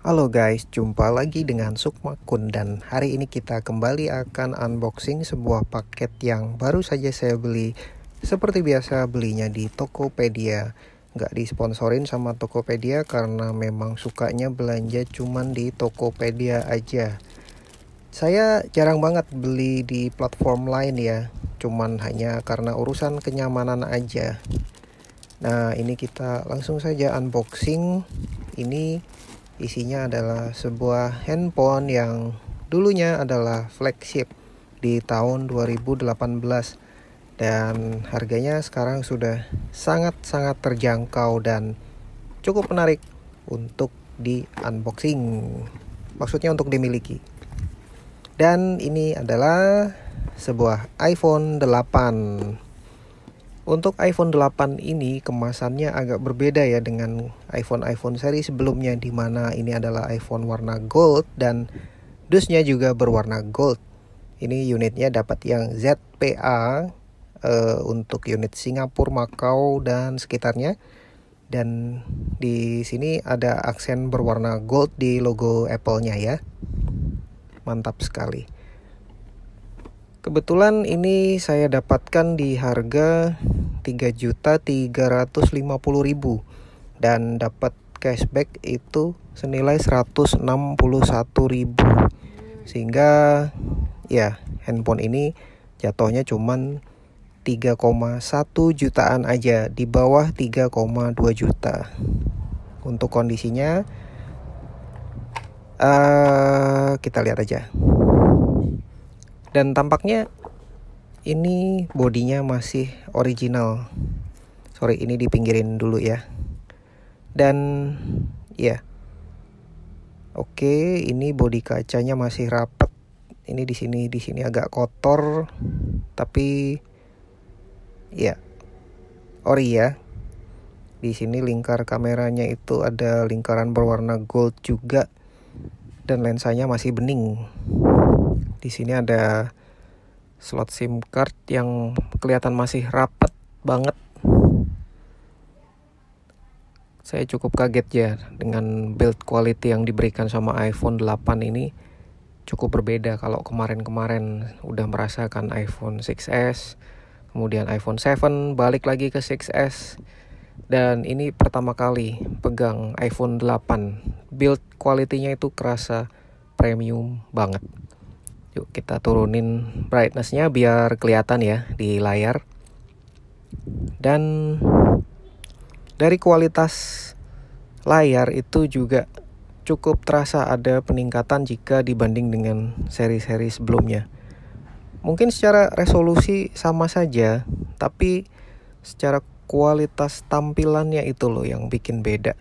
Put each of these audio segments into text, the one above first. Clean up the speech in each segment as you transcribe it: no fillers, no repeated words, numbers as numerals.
Halo guys, jumpa lagi dengan Sukmakun dan hari ini kita kembali akan unboxing sebuah paket yang baru saja saya beli. Seperti biasa belinya di Tokopedia. Nggak disponsorin sama Tokopedia karena memang sukanya belanja cuman di Tokopedia aja. Saya jarang banget beli di platform lain ya, cuman hanya karena urusan kenyamanan aja. Nah, ini kita langsung saja unboxing. Ini isinya adalah sebuah handphone yang dulunya adalah flagship di tahun 2018 dan harganya sekarang sudah sangat-sangat terjangkau dan cukup menarik untuk di unboxing. Maksudnya untuk dimiliki. Dan ini adalah sebuah iPhone 8. Untuk iPhone 8 ini kemasannya agak berbeda ya dengan iPhone seri sebelumnya, di mana ini adalah iPhone warna gold dan dusnya juga berwarna gold. Ini unitnya dapat yang ZPA untuk unit Singapura, Makau dan sekitarnya. Dan di sini ada aksen berwarna gold di logo Apple-nya ya. Mantap sekali. Kebetulan ini saya dapatkan di harga 3.350.000 dan dapat cashback itu senilai 161.000. Sehingga ya handphone ini jatuhnya cuman 3,1 jutaan aja, di bawah 3,2 juta. Untuk kondisinya kita lihat aja. Dan tampaknya ini bodinya masih original. Sorry, ini dipinggirin dulu ya. Dan ya, oke, ini bodi kacanya masih rapat. Ini di sini agak kotor, tapi ya ori ya. Di sini lingkar kameranya itu ada lingkaran berwarna gold juga. Dan lensanya masih bening. Di sini ada slot SIM card yang kelihatan masih rapat banget. Saya cukup kaget ya dengan build quality yang diberikan sama iPhone 8 ini. Cukup berbeda kalau kemarin-kemarin udah merasakan iPhone 6s, kemudian iPhone 7, balik lagi ke 6s. Dan ini pertama kali pegang iPhone 8. Build quality-nya itu kerasa premium banget. Yuk kita turunin brightness-nya biar kelihatan ya di layar. Dan dari kualitas layar itu juga cukup terasa ada peningkatan jika dibanding dengan seri-seri sebelumnya. Mungkin secara resolusi sama saja, tapi secara kualitas tampilannya itu loh yang bikin beda.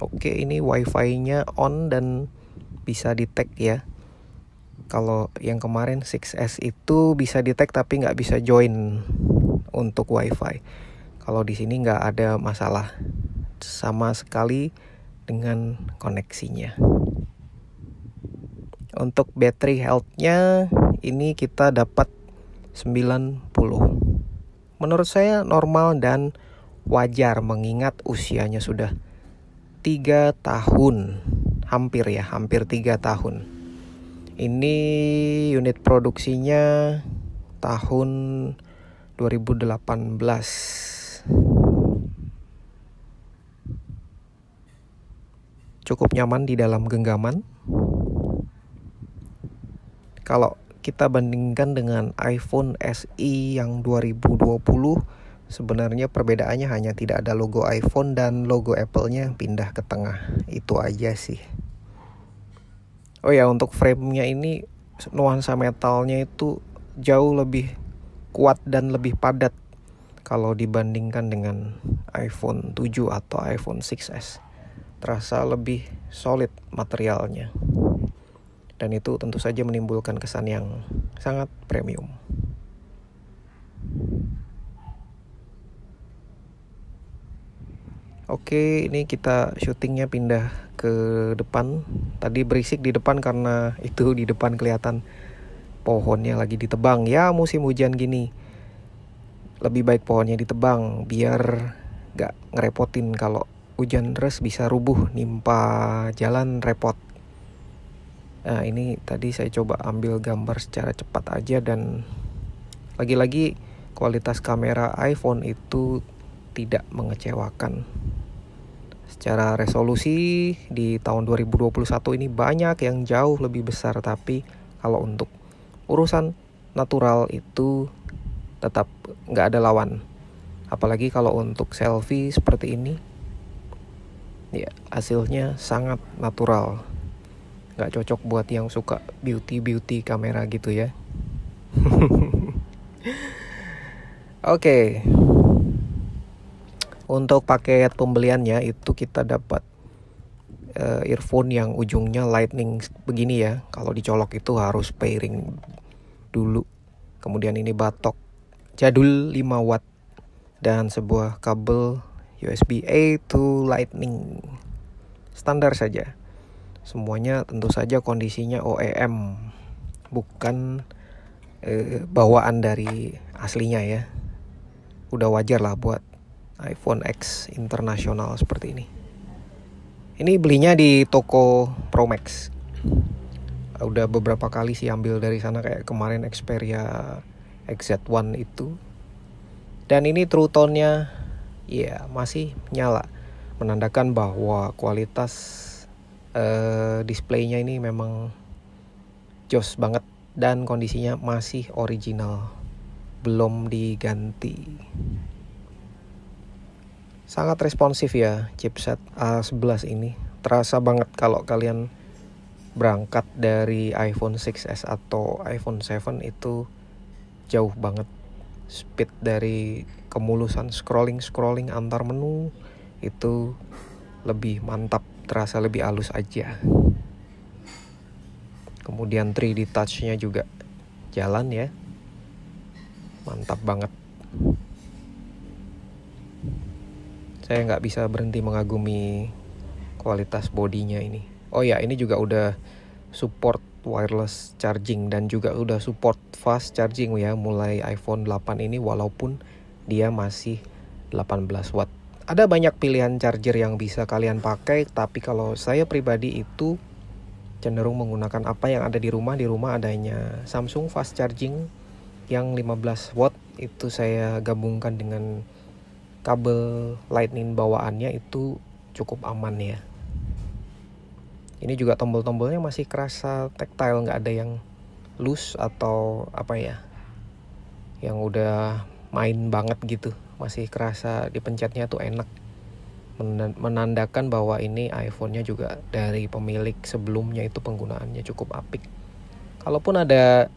Oke, ini wifi-nya on dan bisa di-tag ya. Kalau yang kemarin 6S itu bisa di-tag tapi nggak bisa join untuk wifi. Kalau di sini nggak ada masalah sama sekali dengan koneksinya. Untuk battery health-nya ini kita dapat 90. Menurut saya normal dan wajar mengingat usianya sudah 3 tahun. Hampir 3 tahun. Ini unit produksinya tahun 2018. Cukup nyaman di dalam genggaman. Kalau kita bandingkan dengan iPhone SE yang 2020, sebenarnya perbedaannya hanya tidak ada logo iPhone dan logo Apple-nya pindah ke tengah. Itu aja sih. Oh ya, untuk frame-nya ini nuansa metalnya itu jauh lebih kuat dan lebih padat kalau dibandingkan dengan iPhone 7 atau iPhone 6s. Terasa lebih solid materialnya. Dan itu tentu saja menimbulkan kesan yang sangat premium. Oke, ini kita syutingnya pindah ke depan. Tadi berisik di depan karena itu di depan kelihatan pohonnya lagi ditebang. Ya, musim hujan gini lebih baik pohonnya ditebang biar gak ngerepotin kalau hujan deras bisa rubuh, nimpa jalan repot. Nah ini tadi saya coba ambil gambar secara cepat aja, dan lagi-lagi kualitas kamera iPhone itu tidak mengecewakan. Secara resolusi di tahun 2021 ini banyak yang jauh lebih besar, tapi kalau untuk urusan natural itu tetap nggak ada lawan. Apalagi kalau untuk selfie seperti ini, ya hasilnya sangat natural. Nggak cocok buat yang suka beauty kamera gitu ya. Oke. Untuk paket pembeliannya itu kita dapat earphone yang ujungnya lightning begini ya. Kalau dicolok itu harus pairing dulu. Kemudian ini batok jadul 5 watt dan sebuah kabel USB A to lightning. Standar saja. Semuanya tentu saja kondisinya OEM, bukan bawaan dari aslinya ya. Udah wajar lah buat iPhone X internasional seperti ini. Ini belinya di toko Promax. Udah beberapa kali sih ambil dari sana, kayak kemarin Xperia XZ1 itu. Dan ini True Tone-nya ya masih nyala, menandakan bahwa kualitas displaynya ini memang jos banget dan kondisinya masih original, belum diganti. Sangat responsif ya chipset A11 ini. Terasa banget kalau kalian berangkat dari iPhone 6s atau iPhone 7 itu jauh banget. Speed dari kemulusan scrolling antar menu itu lebih mantap, terasa lebih halus aja. Kemudian 3D touch-nya juga jalan ya. Mantap banget. Saya nggak bisa berhenti mengagumi kualitas bodinya ini. Oh ya, ini juga udah support wireless charging dan juga udah support fast charging ya, mulai iPhone 8 ini, walaupun dia masih 18 watt. Ada banyak pilihan charger yang bisa kalian pakai, tapi kalau saya pribadi itu cenderung menggunakan apa yang ada di rumah. Di rumah adanya Samsung fast charging yang 15 watt, itu saya gabungkan dengan kabel lightning bawaannya, itu cukup aman ya. Ini juga tombol-tombolnya masih kerasa tactile, nggak ada yang loose atau apa ya, yang udah main banget gitu. Masih kerasa dipencetnya tuh enak, menandakan bahwa ini iPhone-nya juga dari pemilik sebelumnya itu penggunaannya cukup apik. Kalaupun ada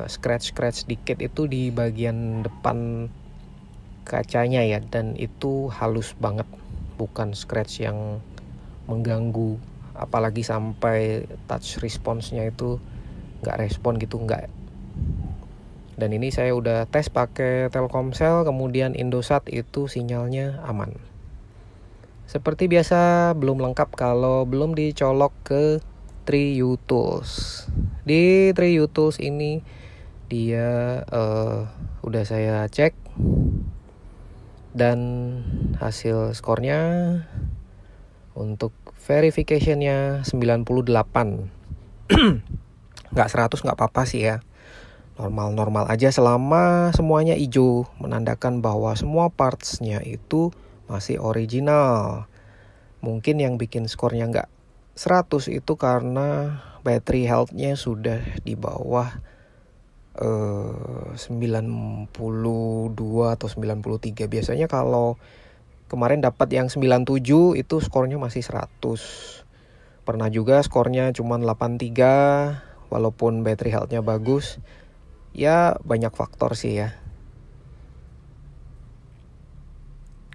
scratch dikit itu di bagian depan kacanya ya, dan itu halus banget, bukan scratch yang mengganggu, apalagi sampai touch response-nya itu nggak respon gitu, nggak. Dan ini saya udah tes pakai Telkomsel, kemudian Indosat, itu sinyalnya aman. Seperti biasa belum lengkap kalau belum dicolok ke 3U Tools. Di 3U Tools ini dia udah saya cek, dan hasil skornya untuk verification-nya 98. Nggak 100 nggak apa-apa sih ya. Normal-normal aja selama semuanya hijau, menandakan bahwa semua parts-nya itu masih original. Mungkin yang bikin skornya nggak 100 itu karena battery health-nya sudah di bawah 92 atau 93. Biasanya kalau kemarin dapat yang 97 itu skornya masih 100. Pernah juga skornya cuma 83 walaupun battery health-nya bagus. Ya banyak faktor sih ya.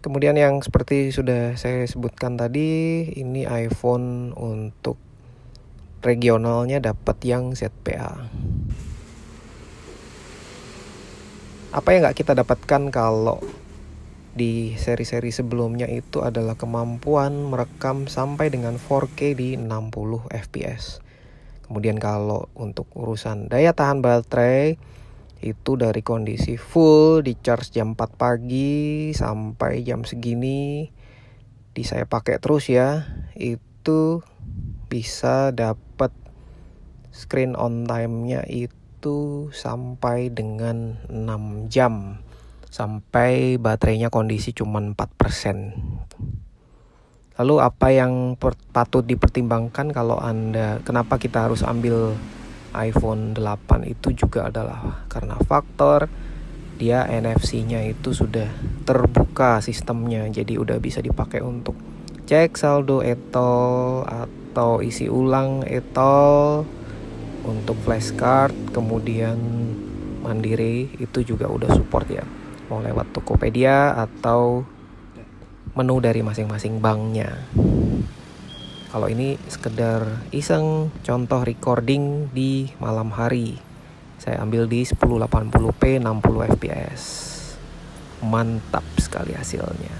Kemudian yang seperti sudah saya sebutkan tadi, ini iPhone untuk regionalnya dapat yang ZPA. Apa yang nggak kita dapatkan kalau di seri-seri sebelumnya itu adalah kemampuan merekam sampai dengan 4K di 60 fps. Kemudian kalau untuk urusan daya tahan baterai, itu dari kondisi full di charge jam 4 pagi sampai jam segini saya pakai terus ya, itu bisa dapat screen on time-nya itu sampai dengan 6 jam, sampai baterainya kondisi cuma 4%. Lalu apa yang patut dipertimbangkan kalau kenapa kita harus ambil iPhone 8 itu juga adalah karena faktor dia NFC-nya itu sudah terbuka sistemnya, jadi udah bisa dipakai untuk cek saldo e-tol atau isi ulang e-tol, untuk flashcard, kemudian Mandiri itu juga udah support ya, mau lewat Tokopedia atau menu dari masing-masing banknya. Kalau ini sekedar iseng, contoh recording di malam hari, saya ambil di 1080p 60 fps, mantap sekali hasilnya.